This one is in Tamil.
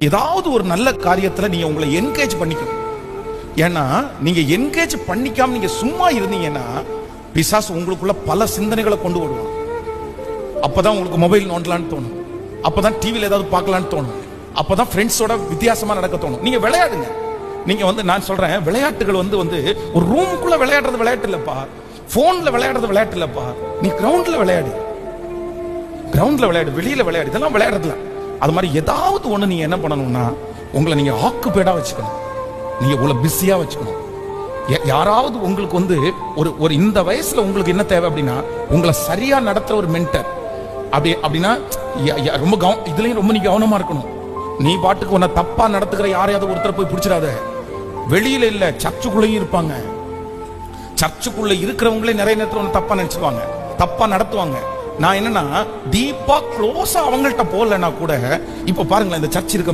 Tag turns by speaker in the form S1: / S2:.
S1: ஏதாவது ஒரு நல்ல காரியத்துல நீங்க உங்களை என்கேஜ் பண்ணிக்கணும். ஏன்னா நீங்க என்கேஜ் பண்ணிக்காம நீங்க சும்மா இருந்தீங்கன்னா பிசாசு உங்களுக்குள்ள பல சிந்தனைகளை கொண்டு வருவான். அப்பதான் உங்களுக்கு மொபைல் நோண்டலான்னு தோணும், அப்பதான் டிவியில் ஏதாவது பார்க்கலான்னு தோணும், அப்பதான் ஃப்ரெண்ட்ஸோட வித்தியாசமா நடக்க தோணும். நீங்க விளையாடுங்க. நீங்க நான் சொல்றேன், விளையாட்டுகள் வந்து ஒரு ரூமுக்குள்ள விளையாடுறது விளையாட்டு இல்லப்பா, போன்ல விளையாடுறது விளையாட்டு இல்லப்பா. நீ கிரவுண்ட்ல விளையாடு, வெளியில விளையாடு, இதெல்லாம் விளையாடுறதுல. அது மாதிரி ஏதாவது ஒண்ணு நீங்க என்ன பண்ணணும்னா உங்களை நீங்க ஆக்குபேடா வச்சுக்கணும், நீங்க உங்களை பிஸியா வச்சுக்கணும். யாராவது உங்களுக்கு ஒரு இந்த வயசுல உங்களுக்கு என்ன தேவை அப்படின்னா உங்களை சரியா நடத்துற ஒரு மென்டர். அப்படின்னா ரொம்ப இதுலயும் ரொம்ப நீ கவனமா இருக்கணும். நீ பாட்டுக்கு உன்னை தப்பா நடத்துக்கிற யாரையாவது ஒருத்தர் போய் பிடிச்சிடாத. வெளியில இல்ல, சர்ச்சுக்குள்ளேயும் இருப்பாங்க. சர்ச்சுக்குள்ள இருக்கிறவங்களே நிறைய நேரத்தில் தப்பா நினைச்சுவாங்க, தப்பா நடத்துவாங்க. நான் என்னன்னா டீப்பா க்ளோஸா அவங்கள்ட்ட போகலன்னா கூட, இப்ப பாருங்களேன், இந்த சர்ச் இருக்கு